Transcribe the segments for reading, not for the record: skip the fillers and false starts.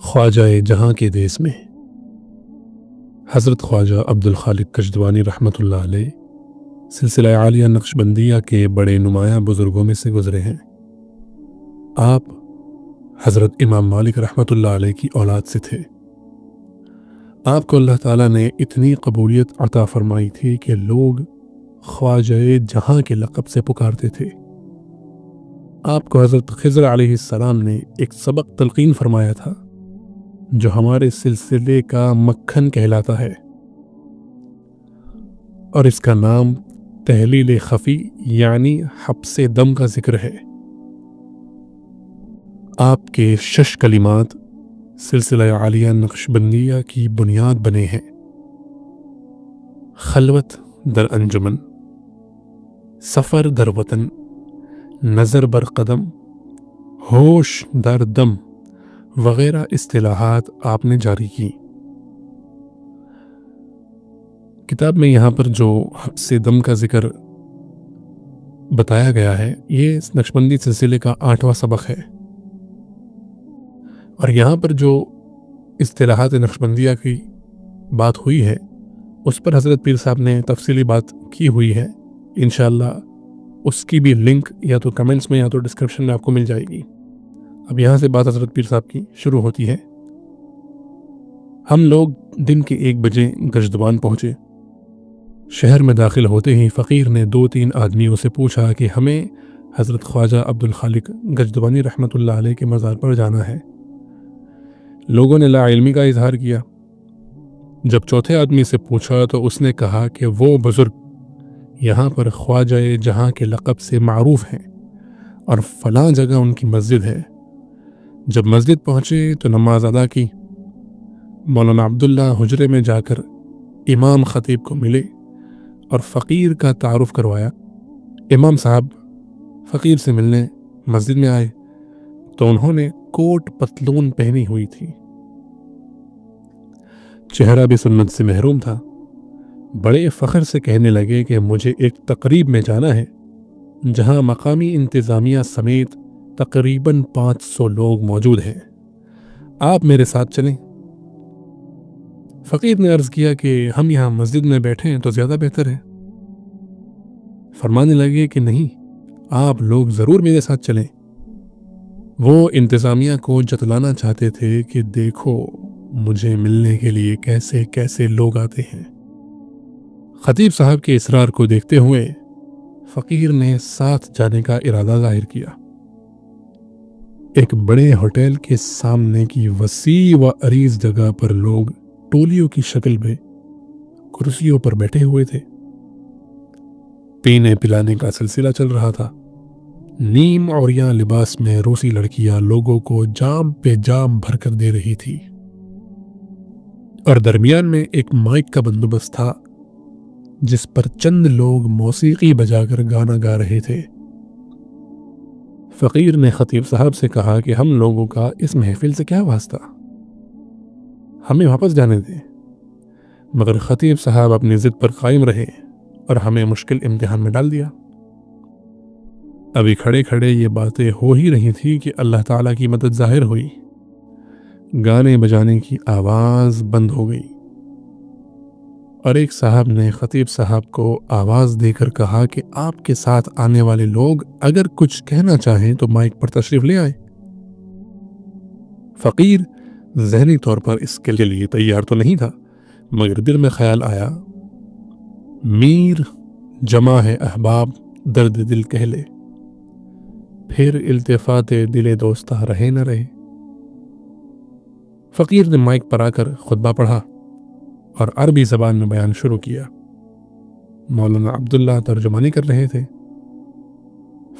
خواجہ جہاں کے دیس میں حضرت خواجہ عبدالخالق کشدوانی رحمۃ اللہ علیہ سلسلہ عالیہ نقشبندیہ کے بڑے نمایاں بزرگوں میں سے گزرے ہیں۔ آپ حضرت امام مالک رحمۃ اللہ علیہ کی اولاد سے تھے۔ آپ کو اللہ تعالیٰ نے اتنی قبولیت عطا فرمائی تھی کہ لوگ خواجہ جہاں کے لقب سے پکارتے تھے۔ آپ کو حضرت خضر علیہ السلام نے ایک سبق تلقین فرمایا تھا جو ہمارے سلسلے کا مکھن کہلاتا ہے، اور اس کا نام تحلیل خفی یعنی حبس دم کا ذکر ہے۔ آپ کے 6 کلمات سلسلہ عالیہ نقشبندیہ کی بنیاد بنے ہیں: خلوت در انجمن، سفر در وطن، نظر بر قدم، ہوش در دم وغیرہ اصطلاحات آپ نے جاری کی۔ کتاب میں یہاں پر جو حبس دم کا ذکر بتایا گیا ہے یہ اس نقشبندی سلسلے کا 8واں سبق ہے، اور یہاں پر جو اصطلاحات نقشبندیہ کی بات ہوئی ہے اس پر حضرت پیر صاحب نے تفصیلی بات کی ہوئی ہے۔ انشاءاللہ اس کی بھی لنک یا تو کمنٹس میں یا تو ڈسکرپشن میں آپ کو مل جائے گی۔ اب یہاں سے بات حضرت پیر صاحب کی شروع ہوتی ہے۔ ہم لوگ دن کے 1 بجے گجدوان پہنچے۔ شہر میں داخل ہوتے ہی فقیر نے 2-3 آدمیوں سے پوچھا کہ ہمیں حضرت خواجہ عبدالخالق گجدوانی رحمۃ اللہ علیہ کے مزار پر جانا ہے۔ لوگوں نے لا علمی کا اظہار کیا۔ جب چوتھے آدمی سے پوچھا تو اس نے کہا کہ وہ بزرگ یہاں پر خواجہ جہاں کے لقب سے معروف ہیں اور فلاں جگہ ان کی مسجد ہے۔ جب مسجد پہنچے تو نماز ادا کی۔ مولانا عبداللہ حجرے میں جا کر امام خطیب کو ملے اور فقیر کا تعارف کروایا۔ امام صاحب فقیر سے ملنے مسجد میں آئے تو انہوں نے کوٹ پتلون پہنی ہوئی تھی، چہرہ بھی سنت سے محروم تھا۔ بڑے فخر سے کہنے لگے کہ مجھے ایک تقریب میں جانا ہے جہاں مقامی انتظامیہ سمیت تقریباً 500 لوگ موجود ہیں، آپ میرے ساتھ چلیں۔ فقیر نے عرض کیا کہ ہم یہاں مسجد میں بیٹھیں تو زیادہ بہتر ہے۔ فرمانے لگے کہ نہیں، آپ لوگ ضرور میرے ساتھ چلیں۔ وہ انتظامیہ کو جتلانا چاہتے تھے کہ دیکھو مجھے ملنے کے لیے کیسے کیسے لوگ آتے ہیں۔ خطیب صاحب کے اصرار کو دیکھتے ہوئے فقیر نے ساتھ جانے کا ارادہ ظاہر کیا۔ ایک بڑے ہوٹل کے سامنے کی وسیع و عریض جگہ پر لوگ ٹولیوں کی شکل میں کرسیوں پر بیٹھے ہوئے تھے۔ پینے پلانے کا سلسلہ چل رہا تھا۔ نیم عوریاں لباس میں روسی لڑکیاں لوگوں کو جام پہ جام بھر کر دے رہی تھی، اور درمیان میں ایک مائک کا بندوبست تھا جس پر چند لوگ موسیقی بجا کر گانا گا رہے تھے۔ فقیر نے خطیب صاحب سے کہا کہ ہم لوگوں کا اس محفل سے کیا واسطہ، ہمیں واپس جانے دیں، مگر خطیب صاحب اپنی ضد پر قائم رہے اور ہمیں مشکل امتحان میں ڈال دیا۔ ابھی کھڑے کھڑے یہ باتیں ہو ہی رہی تھی کہ اللہ تعالیٰ کی مدد ظاہر ہوئی۔ گانے بجانے کی آواز بند ہو گئی اور ایک صاحب نے خطیب صاحب کو آواز دے کر کہا کہ آپ کے ساتھ آنے والے لوگ اگر کچھ کہنا چاہیں تو مائک پر تشریف لے آئے۔ فقیر ذہنی طور پر اس کے لیے تیار تو نہیں تھا، مگر دل میں خیال آیا، میر جمع ہے احباب درد دل کہہ لے، پھر التفات دل دوستہ رہے نہ رہے۔ فقیر نے مائک پر آ کر خطبہ پڑھا اور عربی زبان میں بیان شروع کیا۔ مولانا عبداللہ ترجمانی کر رہے تھے۔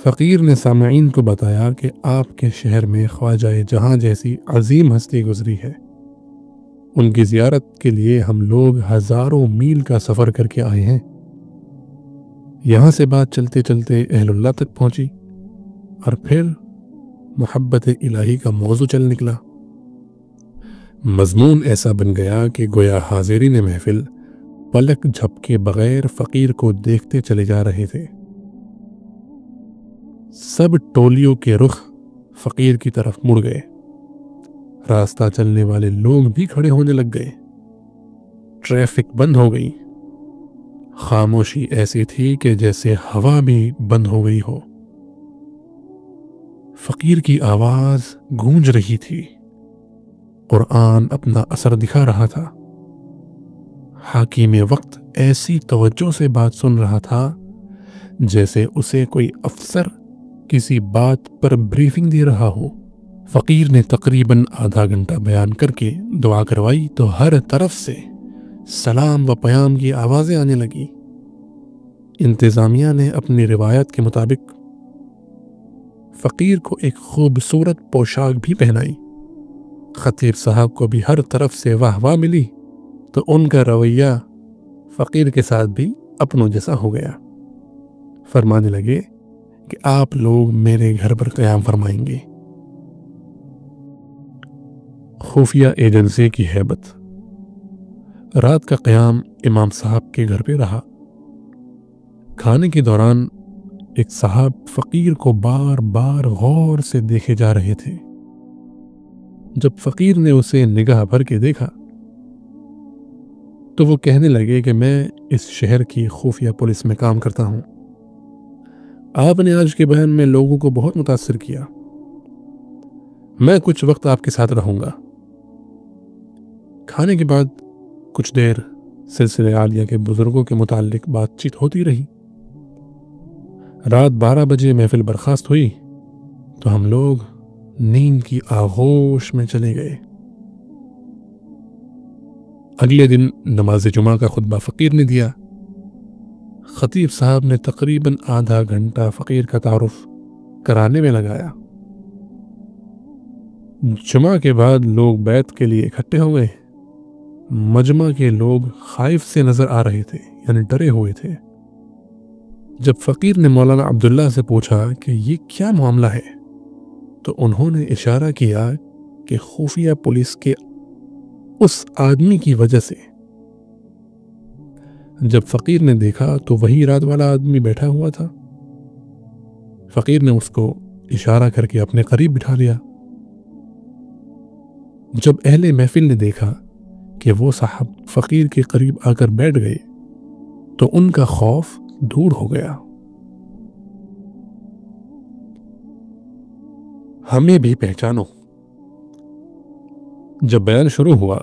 فقیر نے سامعین کو بتایا کہ آپ کے شہر میں خواجہ جہاں جیسی عظیم ہستی گزری ہے، ان کی زیارت کے لیے ہم لوگ ہزاروں میل کا سفر کر کے آئے ہیں۔ یہاں سے بات چلتے چلتے اہل اللہ تک پہنچی اور پھر محبت الہی کا موضوع چل نکلا۔ مضمون ایسا بن گیا کہ گویا حاضرین محفل پلک جھپکے بغیر فقیر کو دیکھتے چلے جا رہے تھے۔ سب ٹولیوں کے رخ فقیر کی طرف مڑ گئے۔ راستہ چلنے والے لوگ بھی کھڑے ہونے لگ گئے، ٹریفک بند ہو گئی، خاموشی ایسی تھی کہ جیسے ہوا بھی بند ہو گئی ہو۔ فقیر کی آواز گونج رہی تھی، قرآن اپنا اثر دکھا رہا تھا، حاکم وقت ایسی توجہ سے بات سن رہا تھا جیسے اسے کوئی افسر کسی بات پر بریفنگ دے رہا ہو۔ فقیر نے تقریباً آدھا گھنٹہ بیان کر کے دعا کروائی تو ہر طرف سے سلام و پیام کی آوازیں آنے لگی۔ انتظامیہ نے اپنی روایت کے مطابق فقیر کو ایک خوبصورت پوشاک بھی پہنائی۔ خطیب صاحب کو بھی ہر طرف سے واہ واہ ملی تو ان کا رویہ فقیر کے ساتھ بھی اپنوں جیسا ہو گیا۔ فرمانے لگے کہ آپ لوگ میرے گھر پر قیام فرمائیں گے۔ خفیہ ایجنسی کی ہیبت۔ رات کا قیام امام صاحب کے گھر پہ رہا۔ کھانے کے دوران ایک صاحب فقیر کو بار بار غور سے دیکھے جا رہے تھے۔ جب فقیر نے اسے نگاہ بھر کے دیکھا تو وہ کہنے لگے کہ میں اس شہر کی خفیہ پولیس میں کام کرتا ہوں۔ آپ نے آج کے بیان میں لوگوں کو بہت متاثر کیا، میں کچھ وقت آپ کے ساتھ رہوں گا۔ کھانے کے بعد کچھ دیر سلسلہ عالیہ کے بزرگوں کے متعلق بات چیت ہوتی رہی۔ رات 12 بجے محفل برخاست ہوئی تو ہم لوگ نیند کی آغوش میں چلے گئے۔ اگلے دن نماز جمعہ کا خطبہ فقیر نے دیا۔ خطیب صاحب نے تقریباً آدھا گھنٹہ فقیر کا تعارف کرانے میں لگایا۔ جمعہ کے بعد لوگ بیعت کے لیے اکٹھے ہو گئے۔ مجمع کے لوگ خائف سے نظر آ رہے تھے، یعنی ڈرے ہوئے تھے۔ جب فقیر نے مولانا عبداللہ سے پوچھا کہ یہ کیا معاملہ ہے تو انہوں نے اشارہ کیا کہ خفیہ پولیس کے اس آدمی کی وجہ سے۔ جب فقیر نے دیکھا تو وہی رات والا آدمی بیٹھا ہوا تھا۔ فقیر نے اس کو اشارہ کر کے اپنے قریب بٹھا لیا۔ جب اہل محفل نے دیکھا کہ وہ صاحب فقیر کے قریب آ کر بیٹھ گئے تو ان کا خوف دور ہو گیا۔ ہمیں بھی پہچانو۔ جب بیان شروع ہوا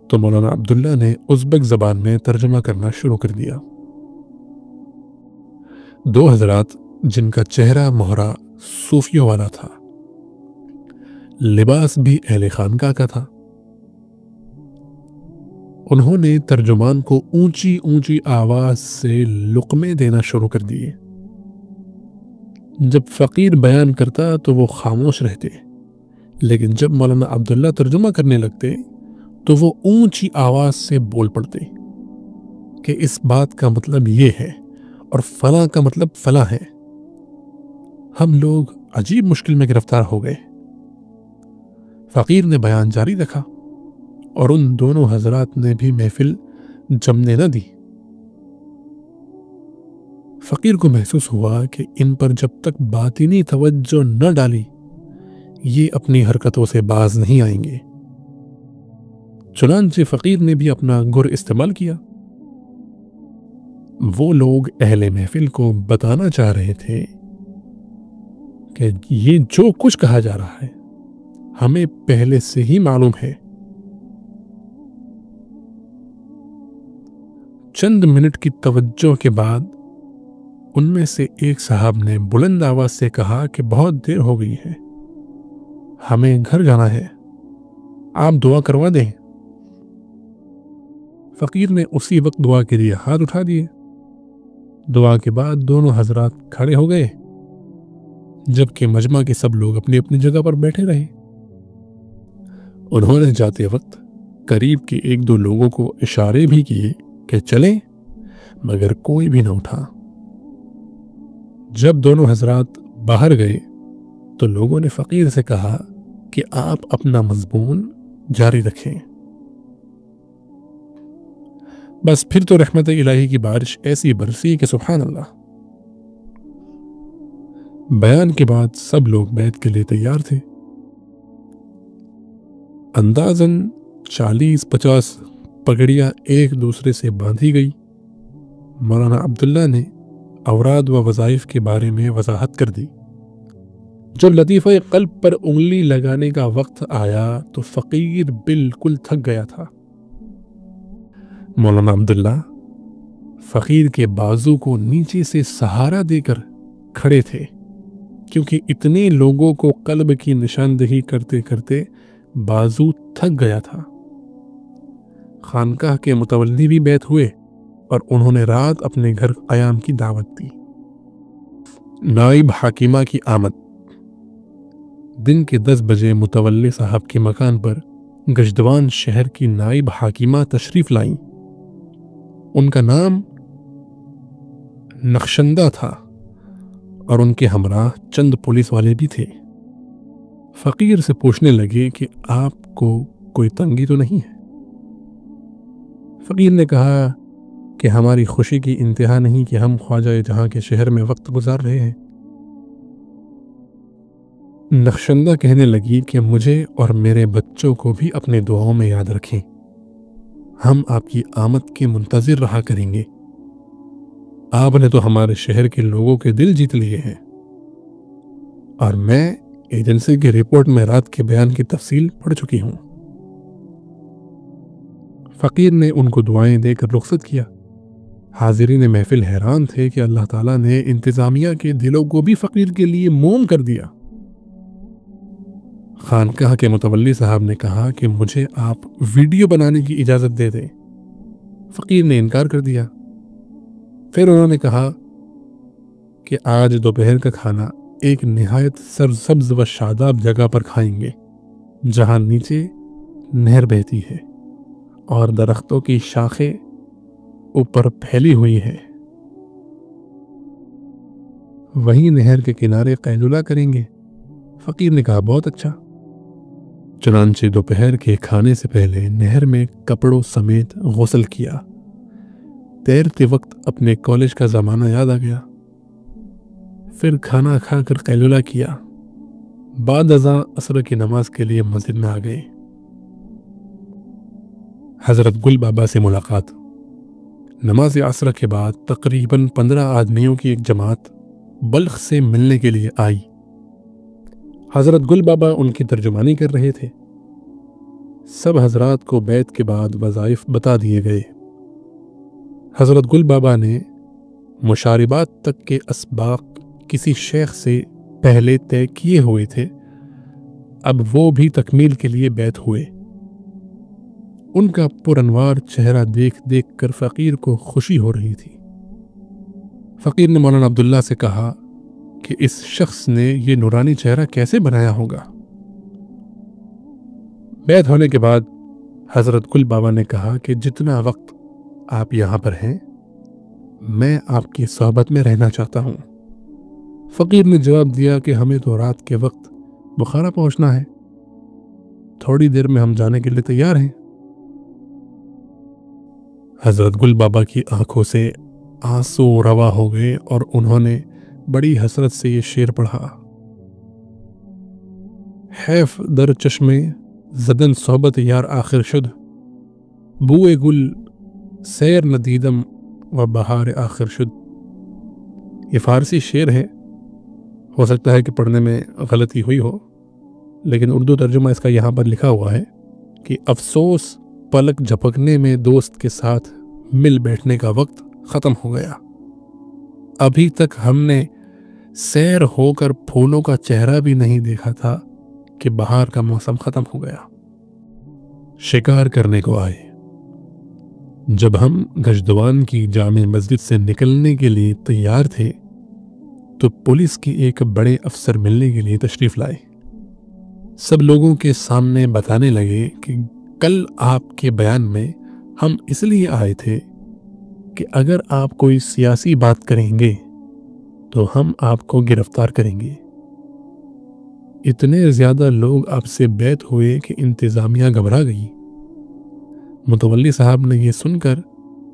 تو مولانا عبداللہ نے ازبک زبان میں ترجمہ کرنا شروع کر دیا۔ دو حضرات جن کا چہرہ مہرہ صوفیوں والا تھا، لباس بھی اہل خانقاہ کا تھا، انہوں نے ترجمان کو اونچی اونچی آواز سے لقمے دینا شروع کر دیے۔ جب فقیر بیان کرتا تو وہ خاموش رہتے، لیکن جب مولانا عبداللہ ترجمہ کرنے لگتے تو وہ اونچی آواز سے بول پڑتے کہ اس بات کا مطلب یہ ہے اور فلاں کا مطلب فلاں ہے۔ ہم لوگ عجیب مشکل میں گرفتار ہو گئے۔ فقیر نے بیان جاری رکھا اور ان دونوں حضرات نے بھی محفل جمنے نہ دی۔ فقیر کو محسوس ہوا کہ ان پر جب تک باطنی توجہ نہ ڈالی یہ اپنی حرکتوں سے باز نہیں آئیں گے۔ چنانچہ فقیر نے بھی اپنا گر استعمال کیا۔ وہ لوگ اہل محفل کو بتانا چاہ رہے تھے کہ یہ جو کچھ کہا جا رہا ہے ہمیں پہلے سے ہی معلوم ہے۔ چند منٹ کی توجہ کے بعد ان میں سے ایک صاحب نے بلند آواز سے کہا کہ بہت دیر ہو گئی ہے، ہمیں گھر جانا ہے، آپ دعا کروا دیں۔ فقیر نے اسی وقت دعا کے لیے ہاتھ اٹھا دیے۔ دعا کے بعد دونوں حضرات کھڑے ہو گئے، جبکہ مجمع کے سب لوگ اپنی اپنی جگہ پر بیٹھے رہے۔ انہوں نے جاتے وقت قریب کے ایک دو لوگوں کو اشارے بھی کیے کہ چلیں، مگر کوئی بھی نہ اٹھا۔ جب دونوں حضرات باہر گئے تو لوگوں نے فقیر سے کہا کہ آپ اپنا مضمون جاری رکھیں۔ بس پھر تو رحمت الہی کی بارش ایسی برسی کہ سبحان اللہ۔ بیان کے بعد سب لوگ بیعت کے لیے تیار تھے۔ اندازاً 40-50 پگڑیاں ایک دوسرے سے باندھی گئی۔ مولانا عبداللہ نے اوراد و وظائف کے بارے میں وضاحت کر دی۔ جب لطیفہ قلب پر انگلی لگانے کا وقت آیا تو فقیر بالکل تھک گیا تھا۔ مولانا عبداللہ فقیر کے بازو کو نیچے سے سہارا دے کر کھڑے تھے، کیونکہ اتنے لوگوں کو قلب کی نشاندہی کرتے کرتے بازو تھک گیا تھا۔ خانقاہ کے متولی بھی بیت ہوئے اور انہوں نے رات اپنے گھر قیام کی دعوت دی۔ نائب حاکمہ کی آمد۔ دن کے 10 بجے متولی صاحب کے مکان پر گجدوان شہر کی نائب حاکمہ تشریف لائیں۔ ان کا نام نقشندہ تھا اور ان کے ہمراہ چند پولیس والے بھی تھے۔ فقیر سے پوچھنے لگے کہ آپ کو کوئی تنگی تو نہیں ہے؟ فقیر نے کہا کہ ہماری خوشی کی انتہا نہیں کہ ہم خواجہ جہاں کے شہر میں وقت گزار رہے ہیں۔ نقشندہ کہنے لگی کہ مجھے اور میرے بچوں کو بھی اپنے دعاؤں میں یاد رکھیں، ہم آپ کی آمد کے منتظر رہا کریں گے۔ آپ نے تو ہمارے شہر کے لوگوں کے دل جیت لیے ہیں، اور میں ایجنسی کی رپورٹ میں رات کے بیان کی تفصیل پڑھ چکی ہوں۔ فقیر نے ان کو دعائیں دے کر رخصت کیا۔ حاضرین محفل حیران تھے کہ اللہ تعالیٰ نے انتظامیہ کے دلوں کو بھی فقیر کے لیے موم کر دیا۔ خانقاہ کے متولی صاحب نے کہا کہ مجھے آپ ویڈیو بنانے کی اجازت دے دیں۔ فقیر نے انکار کر دیا۔ پھر انہوں نے کہا کہ آج دوپہر کا کھانا ایک نہایت سرسبز و شاداب جگہ پر کھائیں گے، جہاں نیچے نہر بہتی ہے اور درختوں کی شاخیں اوپر پھیلی ہوئی ہے۔ وہیں نہر کے کنارے قیلولہ کریں گے۔ فقیر نے کہا بہت اچھا۔ چنانچہ دوپہر کے کھانے سے پہلے نہر میں کپڑوں سمیت غسل کیا۔ تیرتے وقت اپنے کالج کا زمانہ یاد آ گیا۔ پھر کھانا کھا کر قیلولہ کیا۔ بعد ازاں عصر کی نماز کے لیے مسجد میں آ گئے۔ حضرت گل بابا سے ملاقات۔ نماز عصر کے بعد تقریباً 15 آدمیوں کی ایک جماعت بلخ سے ملنے کے لیے آئی۔ حضرت گل بابا ان کی ترجمانی کر رہے تھے۔ سب حضرات کو بیعت کے بعد وظائف بتا دیے گئے۔ حضرت گل بابا نے مشاربات تک کے اسباق کسی شیخ سے پہلے طے کیے ہوئے تھے، اب وہ بھی تکمیل کے لیے بیعت ہوئے۔ ان کا پرانوار چہرہ دیکھ دیکھ کر فقیر کو خوشی ہو رہی تھی۔ فقیر نے مولانا عبداللہ سے کہا کہ اس شخص نے یہ نورانی چہرہ کیسے بنایا ہوگا؟ بیعت ہونے کے بعد حضرت گل بابا نے کہا کہ جتنا وقت آپ یہاں پر ہیں میں آپ کی صحبت میں رہنا چاہتا ہوں۔ فقیر نے جواب دیا کہ ہمیں تو رات کے وقت بخارا پہنچنا ہے، تھوڑی دیر میں ہم جانے کے لیے تیار ہیں۔ حضرت گل بابا کی آنکھوں سے آنسو روا ہو گئے اور انہوں نے بڑی حسرت سے یہ شعر پڑھا: حیف در چشمے زدن صحبت یار آخر شد، بوئے گل سیر ندیدم و بہار آخر شد۔ یہ فارسی شعر ہے، ہو سکتا ہے کہ پڑھنے میں غلطی ہوئی ہو، لیکن اردو ترجمہ اس کا یہاں پر لکھا ہوا ہے کہ افسوس پلک جھپکنے میں دوست کے ساتھ مل بیٹھنے کا وقت ختم ہو گیا، ابھی تک ہم نے سیر ہو کر پھولوں کا چہرہ بھی نہیں دیکھا تھا کہ بہار کا موسم ختم ہو گیا۔ شکار کرنے کو آئے۔ جب ہم گجدوان کی جامع مسجد سے نکلنے کے لیے تیار تھے تو پولیس کے ایک بڑے افسر ملنے کے لیے تشریف لائے۔ سب لوگوں کے سامنے بتانے لگے کہ کل آپ کے بیان میں ہم اس لیے آئے تھے کہ اگر آپ کوئی سیاسی بات کریں گے تو ہم آپ کو گرفتار کریں گے۔ اتنے زیادہ لوگ آپ سے بیعت ہوئے کہ انتظامیہ گھبرا گئی۔ متولی صاحب نے یہ سن کر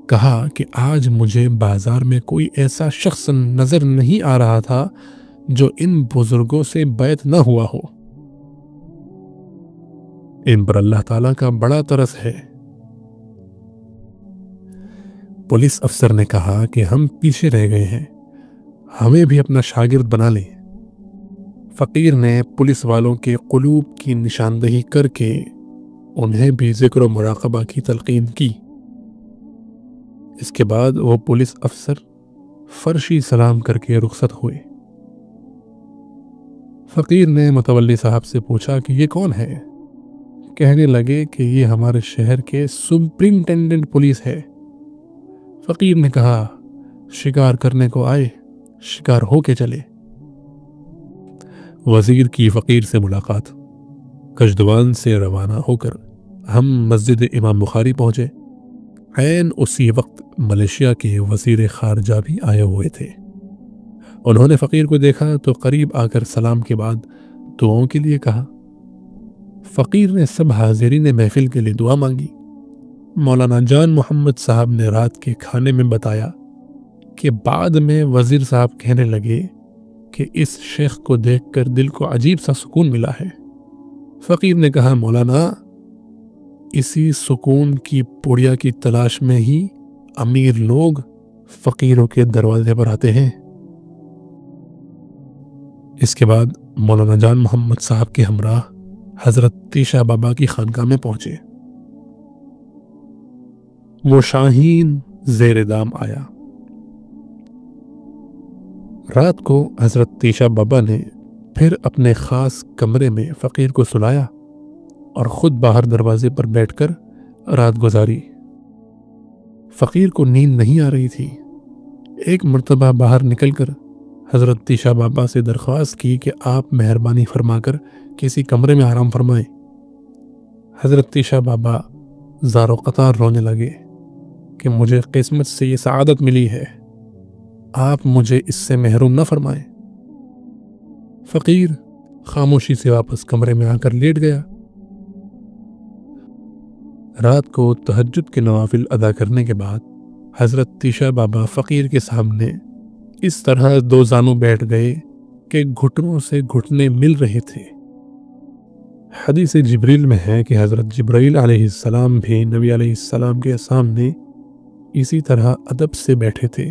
کہا کہ آج مجھے بازار میں کوئی ایسا شخص نظر نہیں آ رہا تھا جو ان بزرگوں سے بیعت نہ ہوا ہو۔ ان پر اللہ تعالیٰ کا بڑا ترس ہے۔ پولیس افسر نے کہا کہ ہم پیچھے رہ گئے ہیں، ہمیں بھی اپنا شاگرد بنا لیں۔ فقیر نے پولیس والوں کے قلوب کی نشاندہی کر کے انہیں بھی ذکر و مراقبہ کی تلقین کی۔ اس کے بعد وہ پولیس افسر فرشی سلام کر کے رخصت ہوئے۔ فقیر نے متولی صاحب سے پوچھا کہ یہ کون ہے؟ کہنے لگے کہ یہ ہمارے شہر کے سپرنٹینڈنٹ پولیس ہے۔ فقیر نے کہا شکار کرنے کو آئے، شکار ہو کے چلے۔ وزیر کی فقیر سے ملاقات۔ کشدوان سے روانہ ہو کر ہم مسجد امام بخاری پہنچے۔ عین اسی وقت ملیشیا کے وزیر خارجہ بھی آئے ہوئے تھے۔ انہوں نے فقیر کو دیکھا تو قریب آ کر سلام کے بعد دعاؤں کے لیے کہا۔ فقیر نے سب حاضرین محفل کے لیے دعا مانگی۔ مولانا جان محمد صاحب نے رات کے کھانے میں بتایا کہ بعد میں وزیر صاحب کہنے لگے کہ اس شیخ کو دیکھ کر دل کو عجیب سا سکون ملا ہے۔ فقیر نے کہا مولانا، اسی سکون کی پوڑیا کی تلاش میں ہی امیر لوگ فقیروں کے دروازے پر آتے ہیں۔ اس کے بعد مولانا جان محمد صاحب کے ہمراہ حضرت تیشا بابا کی خانقاہ میں پہنچے۔ وہ شاہین زیر دام آیا۔ رات کو حضرت تیشا بابا نے پھر اپنے خاص کمرے میں فقیر کو سلایا اور خود باہر دروازے پر بیٹھ کر رات گزاری۔ فقیر کو نیند نہیں آ رہی تھی۔ ایک مرتبہ باہر نکل کر حضرت تیشا بابا سے درخواست کی کہ آپ مہربانی فرما کر کسی کمرے میں آرام فرمائیں۔ حضرت تیشا بابا زار و قطار رونے لگے کہ مجھے قسمت سے یہ سعادت ملی ہے، آپ مجھے اس سے محروم نہ فرمائیں۔ فقیر خاموشی سے واپس کمرے میں آ کر لیٹ گیا۔ رات کو تہجد کے نوافل ادا کرنے کے بعد حضرت تیشا بابا فقیر کے سامنے اس طرح دو زانوں بیٹھ گئے کہ گھٹنوں سے گھٹنے مل رہے تھے۔ حدیث جبریل میں ہے کہ حضرت جبرائیل علیہ السلام بھی نبی علیہ السلام کے سامنے اسی طرح ادب سے بیٹھے تھے۔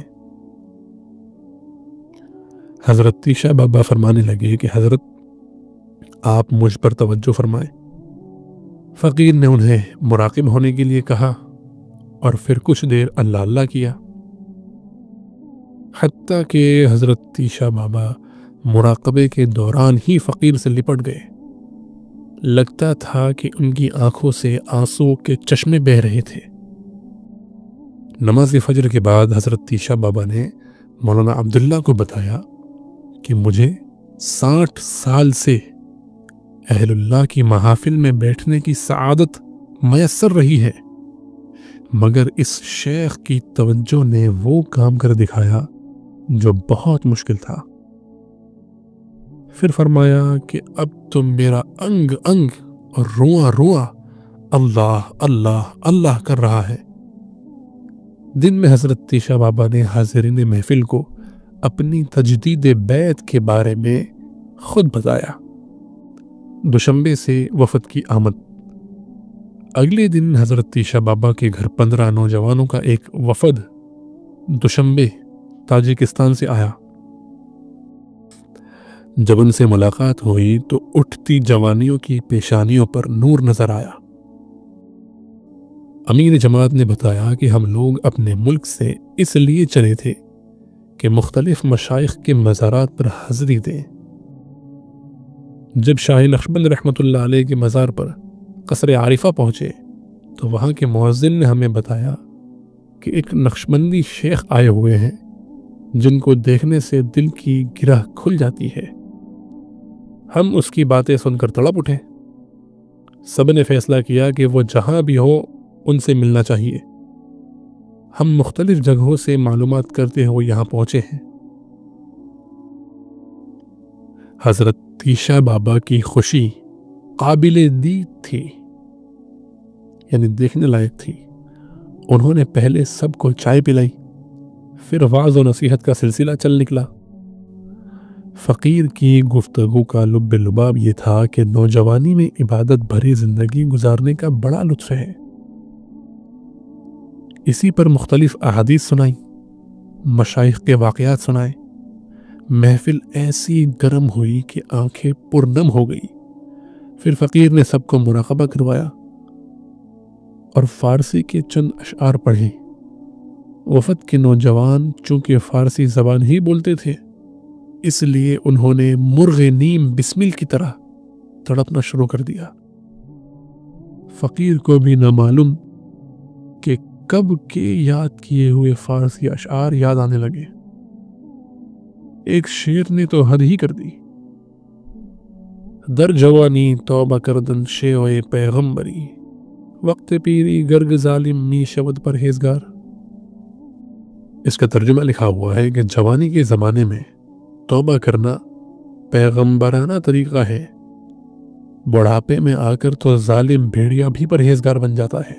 حضرت تیشا بابا فرمانے لگے کہ حضرت آپ مجھ پر توجہ فرمائیں۔ فقیر نے انہیں مراقب ہونے کے لیے کہا اور پھر کچھ دیر اللہ اللہ کیا، حتیٰ کہ حضرت تیشا بابا مراقبے کے دوران ہی فقیر سے لپٹ گئے۔ لگتا تھا کہ ان کی آنکھوں سے آنسو کے چشمے بہہ رہے تھے۔ نماز فجر کے بعد حضرت تیشا بابا نے مولانا عبداللہ کو بتایا کہ مجھے 60 سال سے اہل اللہ کی محافل میں بیٹھنے کی سعادت میسر رہی ہے، مگر اس شیخ کی توجہ نے وہ کام کر دکھایا جو بہت مشکل تھا۔ پھر فرمایا کہ اب تو میرا انگ انگ اور رواں رواں اللہ اللہ اللہ کر رہا ہے۔ دن میں حضرت تیشا بابا نے حاضرین محفل کو اپنی تجدید بیعت کے بارے میں خود بتایا۔ دوشنبے سے وفد کی آمد۔ اگلے دن حضرت تیشا بابا کے گھر 15 نوجوانوں کا ایک وفد دوشنبے تاجکستان سے آیا۔ جب ان سے ملاقات ہوئی تو اٹھتی جوانیوں کی پیشانیوں پر نور نظر آیا۔ امیر جماعت نے بتایا کہ ہم لوگ اپنے ملک سے اس لیے چلے تھے کہ مختلف مشائخ کے مزارات پر حاضری دیں۔ جب شاہ نقشبند رحمۃ اللہ علیہ کے مزار پر قصر عارفہ پہنچے تو وہاں کے مؤذن نے ہمیں بتایا کہ ایک نقشبندی شیخ آئے ہوئے ہیں جن کو دیکھنے سے دل کی گرہ کھل جاتی ہے۔ ہم اس کی باتیں سن کر تڑپ اٹھے۔ سب نے فیصلہ کیا کہ وہ جہاں بھی ہو ان سے ملنا چاہیے۔ ہم مختلف جگہوں سے معلومات کرتے ہوئے یہاں پہنچے ہیں۔ حضرت تیشا بابا کی خوشی قابل دید تھی، یعنی دیکھنے لائق تھی۔ انہوں نے پہلے سب کو چائے پلائی، پھر وعظ و نصیحت کا سلسلہ چل نکلا۔ فقیر کی گفتگو کا لب لباب یہ تھا کہ نوجوانی میں عبادت بھری زندگی گزارنے کا بڑا لطف ہے۔ اسی پر مختلف احادیث سنائیں، مشائخ کے واقعات سنائے۔ محفل ایسی گرم ہوئی کہ آنکھیں پرنم ہو گئی۔ پھر فقیر نے سب کو مراقبہ کروایا اور فارسی کے چند اشعار پڑھے۔ وفد کے نوجوان چونکہ فارسی زبان ہی بولتے تھے، اس لیے انہوں نے مرغ نیم بسمل کی طرح تڑپنا شروع کر دیا۔ فقیر کو بھی نہ معلوم کہ کب کے یاد کیے ہوئے فارسی اشعار یاد آنے لگے۔ ایک شعر نے تو حد ہی کر دی: در جوانی توبہ کردن شیوے پیغمبری، وقت پیری گرگ ظالم می شود پرہیزگار۔ اس کا ترجمہ لکھا ہوا ہے کہ جوانی کے زمانے میں توبہ کرنا پیغمبرانہ طریقہ ہے، بڑھاپے میں آ کر تو ظالم بھیڑیا بھی پرہیزگار بن جاتا ہے۔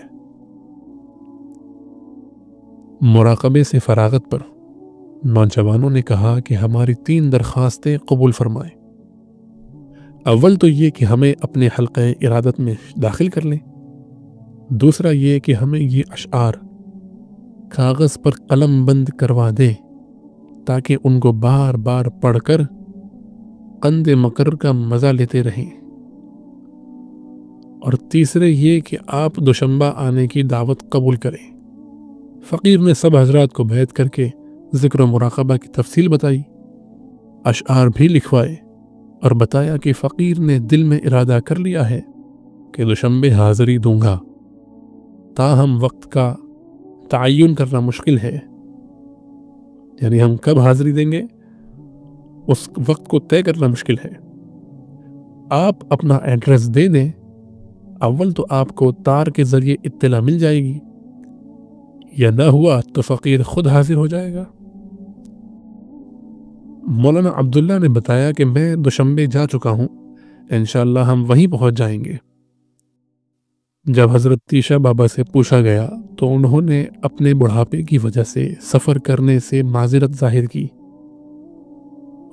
مراقبے سے فراغت پر نوجوانوں نے کہا کہ ہماری 3 درخواستیں قبول فرمائیں۔ اول تو یہ کہ ہمیں اپنے حلقہ ارادت میں داخل کر لیں، دوسرا یہ کہ ہمیں یہ اشعار کاغذ پر قلم بند کروا دیں تاکہ ان کو بار بار پڑھ کر قند مقرر کا مزہ لیتے رہیں، اور تیسرے یہ کہ آپ دوشنبہ آنے کی دعوت قبول کریں۔ فقیر نے سب حضرات کو بیعت کر کے ذکر و مراقبہ کی تفصیل بتائی، اشعار بھی لکھوائے اور بتایا کہ فقیر نے دل میں ارادہ کر لیا ہے کہ دوشنبے حاضری دوں گا، تاہم وقت کا تعین کرنا مشکل ہے، یعنی ہم کب حاضری دیں گے اس وقت کو طے کرنا مشکل ہے۔ آپ اپنا ایڈریس دے دیں، اول تو آپ کو تار کے ذریعے اطلاع مل جائے گی، یا نہ ہوا تو فقیر خود حاضر ہو جائے گا۔ مولانا عبداللہ نے بتایا کہ میں دوشنبے جا چکا ہوں، انشاءاللہ ہم وہیں پہنچ جائیں گے۔ جب حضرت تیشا بابا سے پوچھا گیا تو انہوں نے اپنے بڑھاپے کی وجہ سے سفر کرنے سے معذرت ظاہر کی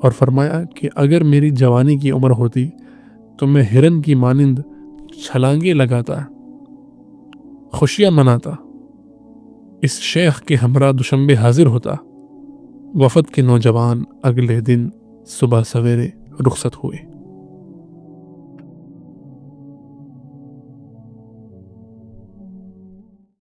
اور فرمایا کہ اگر میری جوانی کی عمر ہوتی تو میں ہرن کی مانند چھلانگیں لگاتا، خوشیاں مناتا، اس شیخ کے ہمراہ دوشنبے حاضر ہوتا۔ وفد کے نوجوان اگلے دن صبح سویرے رخصت ہوئے۔